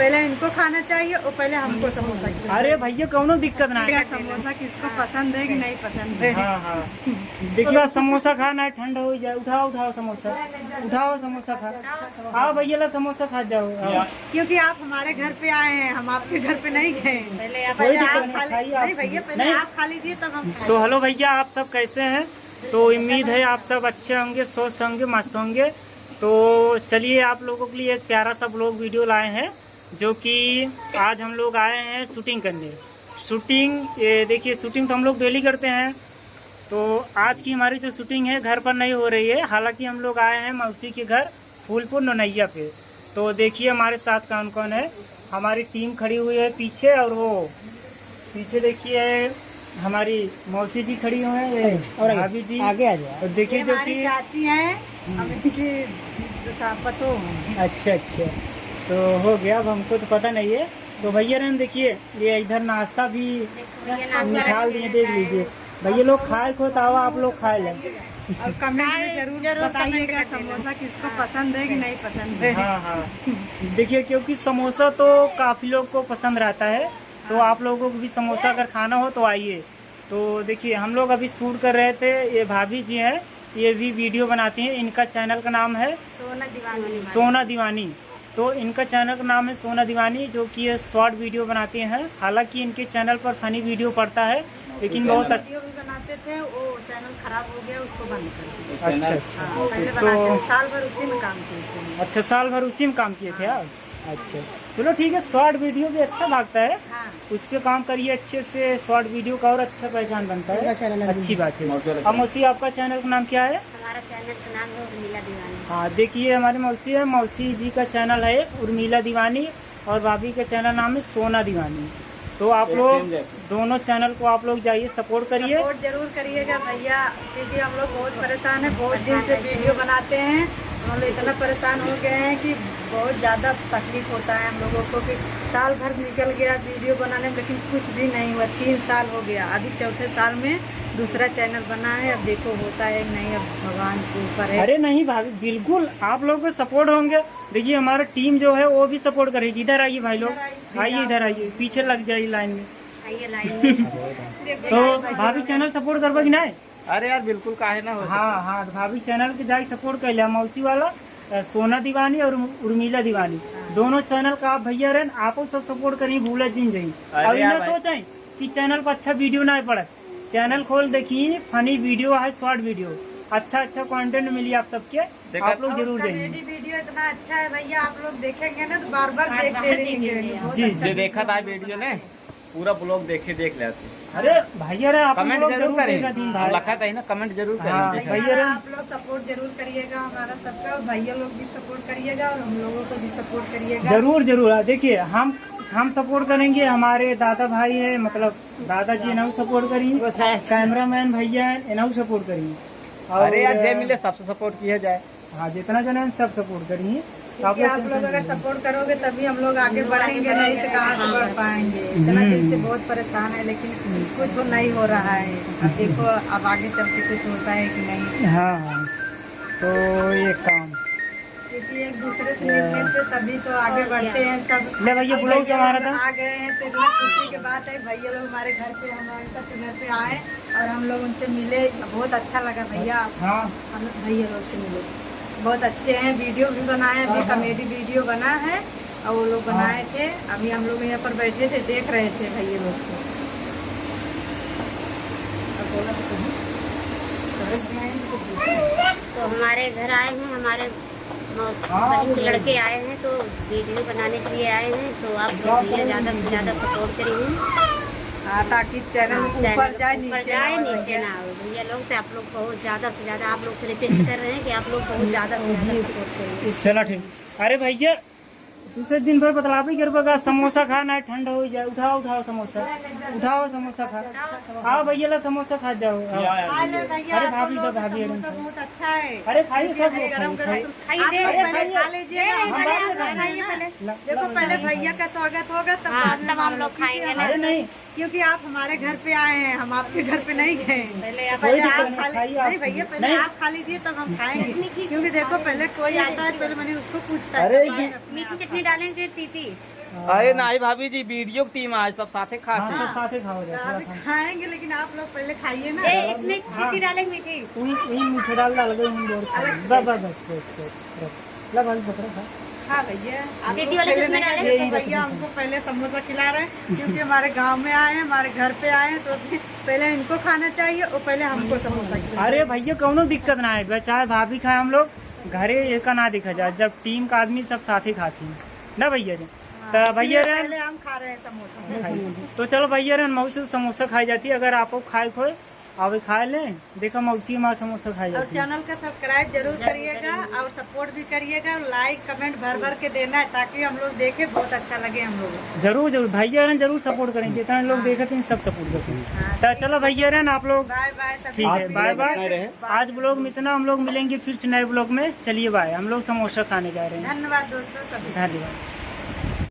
पहले इनको खाना चाहिए और पहले हमको समोसा खिलाओ। अरे भैया कौनो दिक्कत ना है। समोसा किसको पसंद है कि नहीं पसंद है। हाँ हाँ देखिए समोसा खाना है, ठंडा हो जाए। उठाओ उठाओ समोसा, उठाओ समोसा खा। आओ भैया ला समोसा खा जाओ। क्योंकि आप हमारे घर पे आए हैं, हम आपके घर पे नहीं गए। पहले आप खा लीजिए तब हम। तो हेलो भैया, आप सब कैसे हैं? तो उम्मीद है आप सब अच्छे होंगे, स्वस्थ होंगे, मस्त होंगे। तो चलिए आप लोगों के लिए एक प्यारा सा ब्लॉग वीडियो लाए हैं, जो कि आज हम लोग आए हैं शूटिंग करने। ये देखिए शूटिंग तो हम लोग डेली करते हैं। तो आज की हमारी जो शूटिंग है घर पर नहीं हो रही है, हालांकि हम लोग आए हैं मौसी के घर फूलपुर नोनैया पे। तो देखिए हमारे साथ कौन कौन है। हमारी टीम खड़ी हुई है पीछे, और वो पीछे देखिए हमारी मौसी जी खड़ी हुई है और भाभी जी आगे आ जाए। और देखिए जो कि चाची हैं, पतो। अच्छा अच्छा, तो हो गया। अब हमको तो पता नहीं है। तो भैया ने देखिए ये इधर नाश्ता भी निकाल दिए, देख लीजिए। भैया लोग खाए खो तो आप लोग खाए लें। और कमेंट में जरूर बताइएगा समोसा किसको पसंद है कि नहीं पसंद है। हाँ हाँ देखिए, क्योंकि समोसा तो काफ़ी लोग को पसंद रहता है। तो आप लोगों को भी समोसा अगर खाना हो तो आइए। तो देखिए हम लोग अभी शूट कर रहे थे। ये भाभी जी हैं, ये भी वीडियो बनाती हैं। इनका चैनल का नाम है सोना दीवानी। तो इनका चैनल का नाम है सोना दीवानी, जो कि ये शॉर्ट वीडियो बनाते हैं। हालांकि इनके चैनल पर फनी वीडियो पड़ता है, लेकिन बहुत वीडियो भी बनाते थे, वो चैनल खराब हो गया, उसको बंद कर दिया। अच्छा अच्छा, पहले तो साल भर उसी में काम किए थे। अच्छा साल भर उसी में काम किए थे आप। अच्छा चलो ठीक है, शॉर्ट वीडियो भी अच्छा भागता है। उस पर काम करिए अच्छे से, शॉर्ट वीडियो का और अच्छा पहचान बनता है। अच्छी बात है। अब मौसी आपका चैनल का नाम क्या है? हमारा चैनल का नाम है उर्मिला दीवानी। हाँ देखिए हमारी मौसी है, मौसी जी का चैनल है उर्मिला दीवानी, और भाभी का चैनल नाम है सोना दीवानी। तो आप लोग दोनों चैनल को आप लोग जाइए, सपोर्ट करिए। सपोर्ट जरूर करिएगा भैया, क्योंकि हम लोग बहुत परेशान हैं। बहुत दिन से वीडियो बनाते हैं, हम लोग इतना परेशान हो गए हैं कि बहुत ज़्यादा तकलीफ होता है हम लोगों को। कि साल भर निकल गया वीडियो बनाने में, लेकिन कुछ भी नहीं हुआ। 3 साल हो गया, अभी चौथे साल में दूसरा चैनल बना है। अब देखो होता है नहीं, अब भगवान के ऊपर है। अरे नहीं भाभी, बिल्कुल आप लोग को सपोर्ट होंगे। देखिए हमारा टीम जो है वो भी सपोर्ट करेगी। इधर आइए भाई लोग, आइए इधर आइए, पीछे लग जाइए लाइन में। आइए लाइन में। तो भाभी चैनल सपोर्ट करवा कि नहीं? अरे यार बिल्कुल काहे ना हो। हाँ हाँ, भाभी चैनल के जाके सपोर्ट कर लिया। मौसी वाला सोना दीवानी और उर्मिला दीवानी, दोनों चैनल का आप भैया रहे आप सब सपोर्ट करिए, भूला जिन जाइए। और इन्हें सोचें कि चैनल पर अच्छा वीडियो ना पड़े, चैनल खोल देखिए, फनी वीडियो है, शॉर्ट वीडियो, अच्छा अच्छा कंटेंट मिली आप सबके। आप लोग जरूर जाइए। वीडियो इतना अच्छा है भैया, आप लोग देखेंगे ना तो बार बार देखते रहेंगे। जी जो देखा था वीडियो ने पूरा ब्लॉग देख लेते। अरे भैया रे आप कमेंट जरूर करेगा, लिखा था ना, कमेंट जरूर करेंगे। भैया आप लोग सपोर्ट जरूर करिएगा हमारा सबका, और भैया लोग भी सपोर्ट करिएगा और हम लोगों को भी सपोर्ट करिएगा। जरूर जरूर। देखिए हम सपोर्ट करेंगे, हमारे दादा भाई है, मतलब दादाजी इन्हें सपोर्ट करिए, कैमरामैन भैया है इन्हें सपोर्ट करिए। अरे यार जे मिले सबसे सपोर्ट किया जाए। हाँ जितना जन है सब सपोर्ट करिए। आप लोग अगर सपोर्ट करोगे तभी हम लोग आगे बढ़ेंगे, नहीं तो कहाँ से बढ़ पाएंगे। इतना दिन से बहुत परेशान है, लेकिन कुछ तो नहीं हो रहा है। अब देखो अब आगे चल के कुछ होता है कि नहीं। हाँ तो ये काम, क्योंकि एक दूसरे से मिलने से तभी तो आगे बढ़ते हैं सब। ले भैया ब्लॉग से हमारा था आ गए हैं तो इतना खुशी की बात है। भैया लोग हमारे घर पे, हमारे साथ घर पे आए और हम लोग उनसे मिले, बहुत अच्छा लगा भैया। हाँ हम भैया लोग से मिले, बहुत अच्छे हैं। वीडियो भी बनाए, अभी कॉमेडी वीडियो बना है और वो लोग बनाए थे। अभी हम लोग यहाँ पर बैठे थे, देख रहे थे भैया लोग को। तो हमारे घर आए हैं, हमारे बहन के लड़के आए हैं, तो वीडियो बनाने के लिए आए हैं। तो आप लोग भैया ज़्यादा से ज़्यादा सपोर्ट करिए। हाँ, ताकि चैनल ऊपर जाए, नीचे ना हो भैया लोग। तो आप लोग बहुत ज़्यादा से ज़्यादा आप लोग से रिक्वेस्ट कर रहे हैं कि आप लोग बहुत ज़्यादा से ज़्यादा सपोर्ट करिए। चलो ठीक। अरे भैया दूसरे दिन भर बतलाबी कर बगा, समोसा खाना है, ठंडा हो जाए। उठाओ उठाओ समोसा, उठाओ समोसा खा। आओ भैया ला समोसा खा जाओ। अरे भाभी तो भाभी बहुत अच्छा है। अरे खाइए सब लोग खाइए। खा लीजिए। देखो पहले भैया का स्वागत होगा तब हम लोग खाएंगे ना। अरे नहीं, क्योंकि आप हमारे घर पे आए हैं, हम आपके घर पे नहीं गए। पहले आप नहीं भैया, पहले आप खा लीजिए तब हम खाएंगे। क्योंकि देखो पहले कोई आता है, पहले मैंने उसको पूछता है। अरे मीठी चटनी डालेंगे तीती। अरे नहीं भाभी जी, वीडियो की टीम आज सब साथे हाँ खाते सब साथे खाओ जाए अभी खाएंगे लेकिन आप लोग पहले खाइए ना। ए, इसमें चीनी डालेंगे मीठी। वही मीठे डाल गए बस ला भाई पकड़ो खा। हाँ भैया, आप दीदी लोग वाले पहले किसमें नहीं डाले? खाइए, तो भैया हमको पहले समोसा खिला रहे हैं क्योंकि हमारे गांव में आए हैं, हमारे घर पे आए हैं, तो पहले इनको खाना चाहिए और पहले हमको समोसा खिला। अरे भैया कोनो दिक्कत ना है, चाहे भाभी खाए हम लोग घरे एक का ना दिखा जाए, जब टीम का आदमी सब साथ ही खाती हैं ना भैया जी। तो भैया रे पहले हम खा रहे हैं समोसा। तो चलो भैया रे मौसी से समोसा खाई जाती है, अगर आपको खाए खोए अभी खा लें, देखो मौसी हमारा समोसा खाई और जाती है। चैनल का सब्सक्राइब जरूर करिएगा और सपोर्ट भी करिएगा, लाइक कमेंट भर भर के देना है ताकि हम लोग देखें, बहुत अच्छा लगे हम लोग। जरूर जरूर भैया रे जरूर सपोर्ट करेंगे, जितना लोग देखते हैं सब सपोर्ट करते हैं। तो चलो भैया रे आप लोग बाय बाय सभी। ठीक है, बाय बाय। रहे। आज ब्लॉग में इतना, हम लोग मिलेंगे फिर से नए ब्लॉग में। चलिए बाय, हम लोग समोसा खाने जा रहे हैं। धन्यवाद दोस्तों सभी। धन्यवाद।